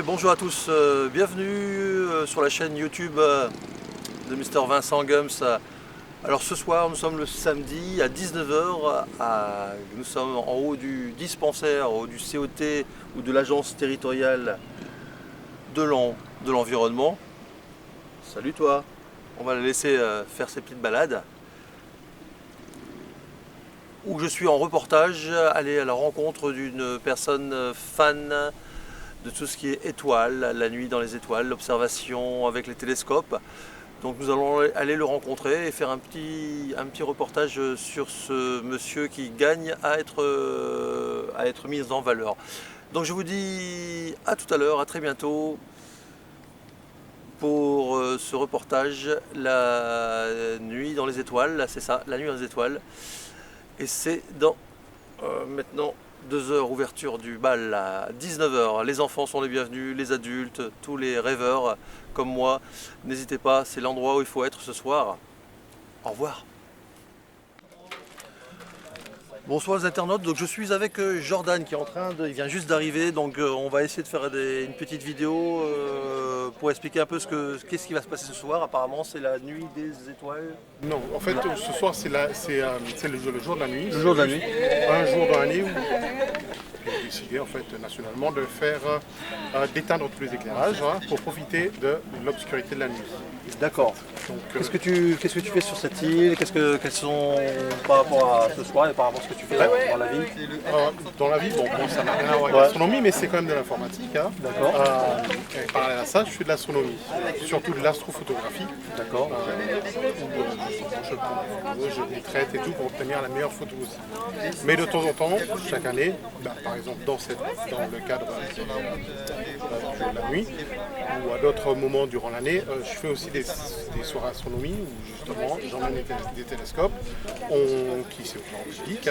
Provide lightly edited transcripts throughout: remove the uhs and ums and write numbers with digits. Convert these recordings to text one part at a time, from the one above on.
Bonjour à tous, bienvenue sur la chaîne YouTube de Mr Vincent Gums. Alors ce soir nous sommes le samedi à 19 h, nous sommes en haut du dispensaire, en haut du COT ou de l'agence territoriale de l'environnement. Salut toi, on va la laisser faire ses petites balades. Où je suis en reportage, aller à la rencontre d'une personne fan de tout ce qui est étoiles, la nuit dans les étoiles, l'observation avec les télescopes. Donc nous allons aller le rencontrer et faire un petit reportage sur ce monsieur qui gagne à être mis en valeur. Donc je vous dis à tout à l'heure, à très bientôt pour ce reportage, la nuit dans les étoiles, c'est ça, la nuit dans les étoiles. Et c'est dans maintenant 2 heures, ouverture du bal à 19 h. Les enfants sont les bienvenus, les adultes, tous les rêveurs comme moi. N'hésitez pas, c'est l'endroit où il faut être ce soir. Au revoir. Bonsoir les internautes, donc je suis avec Jordan qui est il vient juste d'arriver, donc on va essayer de faire une petite vidéo pour expliquer un peu qu'est-ce qui va se passer ce soir. Apparemment c'est la nuit des étoiles. Non, en fait ce soir c'est le jour de la nuit. Le jour de la nuit. Un jour dans l'année où on a décidé en fait nationalement de faire d'éteindre tous les éclairages pour profiter de l'obscurité de la nuit. D'accord. Qu'est-ce que tu fais sur cette île? Quels sont par rapport à ce soir et par rapport à ce que tu fais dans la vie? Dans la vie, bon, ça n'a rien à voir avec l'astronomie, mais c'est quand même de l'informatique. D'accord. Et parallèle à ça, je fais de l'astronomie, surtout de l'astrophotographie. D'accord. Je prends des photos, je les traite et tout pour obtenir la meilleure photo aussi. Mais de temps en temps, chaque année, par exemple dans le cadre du jour de la nuit, ou à d'autres moments durant l'année, je fais aussi des soirées astronomie où justement j'emmène des télescopes qui c'est au plan public.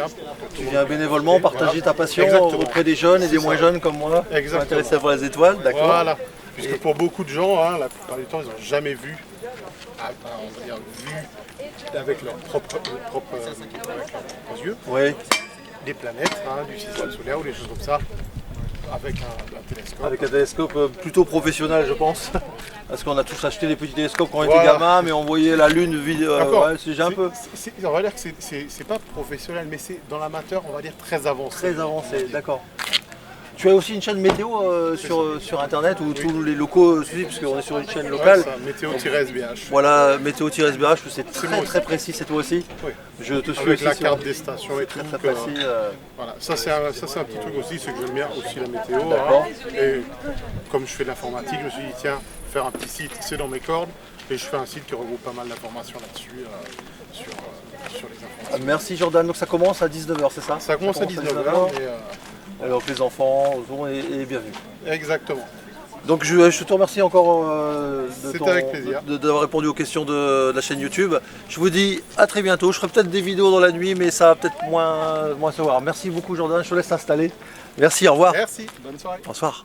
Tu viens bénévolement partager ta passion auprès des jeunes et des moins jeunes comme moi qui sont intéressés par les étoiles. D'accord. Voilà. Puisque pour beaucoup de gens, la plupart du temps, ils n'ont jamais vu, avec leurs propres yeux, des planètes, du système solaire ou des choses comme ça. Avec un télescope. Avec un télescope plutôt professionnel, je pense. Parce qu'on a tous acheté des petits télescopes quand on était gamin, mais on voyait la lune vidéo. On va dire que c'est pas professionnel, mais c'est dans l'amateur, on va dire très avancé. Très avancé, d'accord. Tu as aussi une chaîne météo sur internet où tous les locaux suivent, parce qu'on est sur une chaîne locale. Météo-SBH. Voilà, météo-SBH, c'est très précis, c'est toi aussi. Oui. Je te suis avec aussi la carte des stations et très, tout. Très précis. Voilà. Ça c'est un petit truc aussi, c'est que j'aime bien aussi la météo. Et comme je fais de l'informatique, je me suis dit tiens, faire un petit site, c'est dans mes cordes. Et je fais un site qui regroupe pas mal d'informations là-dessus, sur les informations. Merci Jordan, donc ça commence à 19 h, c'est ça? Ça commence à 19 h. Alors les enfants et bienvenue. Exactement. Donc je te remercie encore d'avoir répondu aux questions de la chaîne YouTube. Je vous dis à très bientôt. Je ferai peut-être des vidéos dans la nuit, mais ça va peut-être moins se voir. Merci beaucoup Jordan, je te laisse t'installer. Merci, au revoir. Merci, bonne soirée. Bonsoir.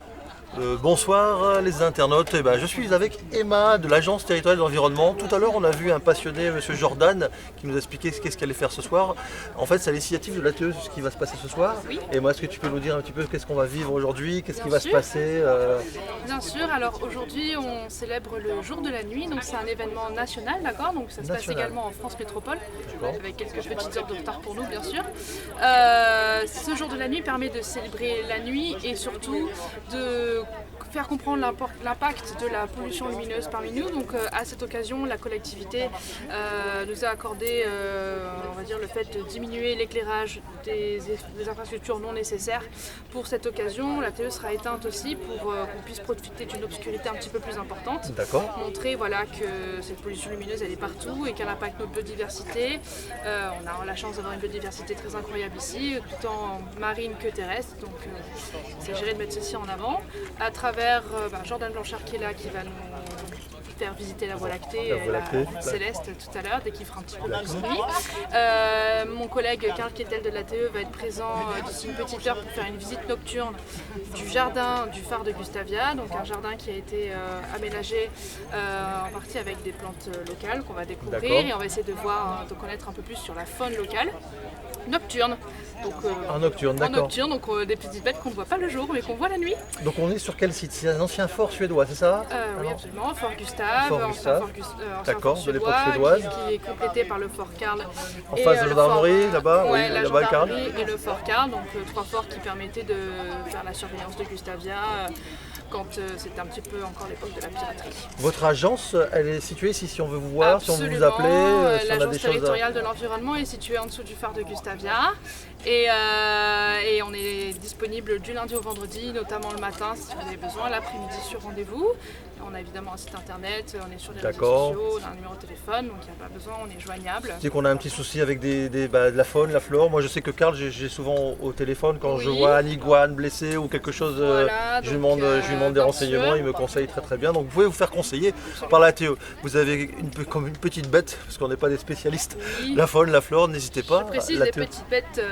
Bonsoir les internautes, je suis avec Emma de l'agence territoriale de l'environnement. Tout à l'heure on a vu un passionné, monsieur Jordan, qui nous a expliqué qu'est-ce qu'elle allait faire ce soir. En fait c'est à l'initiative de l'ATE ce qui va se passer ce soir. Oui. Emma, est-ce que tu peux nous dire un petit peu qu'est-ce qu'on va vivre aujourd'hui, qu'est-ce qui va se passer Bien sûr, alors aujourd'hui on célèbre le jour de la nuit, donc c'est un événement national, d'accord, donc ça se passe également en France Métropole, avec quelques petites heures de retard pour nous bien sûr. Ce jour de la nuit permet de célébrer la nuit et surtout de faire comprendre l'impact de la pollution lumineuse parmi nous. Donc à cette occasion, la collectivité nous a accordé on va dire le fait de diminuer l'éclairage des infrastructures non nécessaires. Pour cette occasion, la TE sera éteinte aussi pour qu'on puisse profiter d'une obscurité un petit peu plus importante. D'accord. Montrer voilà, que cette pollution lumineuse elle est partout et qu'elle impacte notre biodiversité. On a la chance d'avoir une biodiversité très incroyable ici, tant marine que terrestre. Donc il s'agirait de mettre ceci en avant à travers Jordan Blanchard qui est là, qui va nous faire visiter la Voie lactée, la céleste tout à l'heure, dès qu'il fera un petit peu plus nuit. Mon collègue Karl Kettel de l'ATE va être présent d'ici une petite heure pour faire une visite nocturne du jardin du phare de Gustavia, donc un jardin qui a été aménagé en partie avec des plantes locales qu'on va découvrir et on va essayer de connaître un peu plus sur la faune locale. Nocturne, Donc, En nocturne, en d'accord. nocturne, donc des petites bêtes qu'on ne voit pas le jour mais qu'on voit la nuit. Donc on est sur quel site? C'est un ancien fort suédois, c'est ça? Oui, absolument. Fort Gustave, Fort ancien Gustave. D'accord, de l'époque suédoise. qui est complété par le fort Karl. En face de la gendarmerie, là-bas, ouais, oui, la là-bas, le Karl. gendarmerie et le fort Karl, donc 3 forts qui permettaient de faire la surveillance de Gustavia quand c'était un petit peu encore l'époque de la piraterie. Votre agence, elle est située ici, si on veut vous voir, si on veut vous Absolument. appeler, si on a L'agence des choses à... territoriale de l'environnement est située en dessous du phare de Gustavia et on est disponible du lundi au vendredi, notamment le matin si vous avez besoin, l'après-midi sur rendez-vous. On a évidemment un site internet, on est sur les réseaux sociaux, on a un numéro de téléphone, donc il n'y a pas besoin, on est joignable. Tu sais qu'on a un petit souci avec de la faune, la flore. Moi je sais que Karl, j'ai souvent au téléphone quand je vois un iguane blessé ou quelque chose, Voilà, je lui demande des bien renseignements, sûr. il me conseille très très bien. Donc vous pouvez vous faire conseiller par la Théo. Vous avez comme une petite bête, parce qu'on n'est pas des spécialistes, Oui. la faune, la flore, n'hésitez pas. Je précise La des Théo. petites bêtes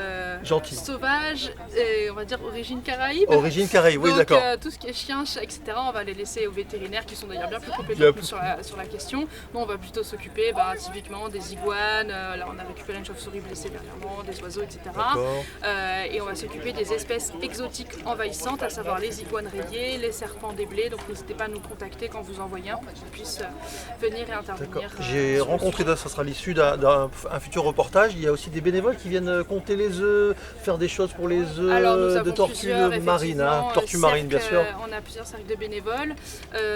Gentilles. sauvages, et on va dire origine caraïbe. Origine Caraïbe, oui Donc, d'accord. tout ce qui est chien, chat, etc., on va les laisser aux vétérinaires qui sont d'ailleurs bien plus compétents Bien que nous sur la question. Nous, on va plutôt s'occuper typiquement des iguanes. Là, on a récupéré une chauve-souris blessée dernièrement, des oiseaux, etc. D'accord. Et on va s'occuper des espèces exotiques envahissantes, à savoir les iguanes rayées, les serpents des blés. Donc, n'hésitez pas à nous contacter quand vous envoyez un pour qu'on puisse venir et D'accord. intervenir. J'ai rencontré, ça sera l'issue d'un futur reportage, il y a aussi des bénévoles qui viennent compter les œufs, faire des choses pour les Alors, nous œufs avons de tortues plusieurs, marines, effectivement, tortues marines bien sûr. On a plusieurs cercles de bénévoles.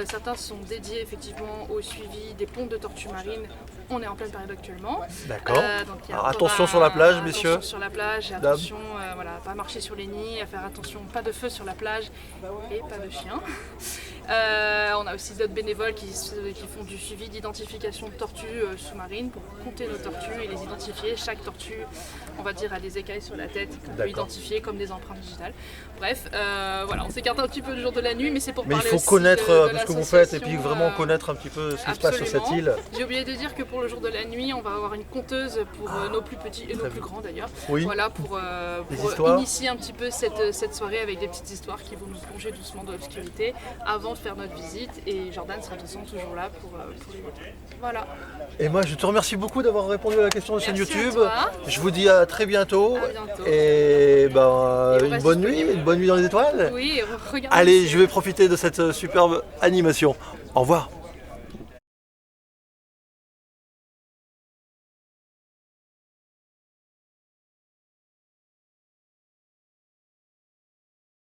Certains sont dédiés effectivement au suivi des ponts de tortues marines. On est en pleine période actuellement. D'accord. Donc, il y a Alors, encore attention sur la plage, messieurs. Attention sur la plage, et attention voilà, à pas marcher sur les nids, à faire attention, pas de feu sur la plage et pas de chiens. On a aussi d'autres bénévoles qui font du suivi d'identification de tortues sous-marines pour compter nos tortues et les identifier. Chaque tortue, on va dire, a des écailles sur la tête qu'on peut identifier comme des empreintes digitales. Bref, voilà, on s'écarte un petit peu du jour de la nuit, mais c'est pour Mais il parler faut aussi connaître de ce que vous faites et puis l'association, vraiment connaître un petit peu ce qui se passe sur cette absolument. île. J'ai oublié de dire que pour le jour de la nuit, on va avoir une conteuse pour nos plus petits et nos Très plus bien. grands d'ailleurs. Oui. Voilà, pour histoires. initier un petit peu cette soirée avec des petites histoires qui vont nous plonger doucement dans l'obscurité avant de faire notre visite. Et Jordan sera de toute façon toujours là pour les aider. Voilà. Et moi je te remercie beaucoup d'avoir répondu à la question de chaîne Merci à YouTube. toi. Je vous dis à très bientôt. À bientôt. Et ben, Et on une reste bonne nuit, disponible. une bonne nuit dans les étoiles. Oui, regardez. Allez, je vais profiter de cette superbe animation. Au revoir.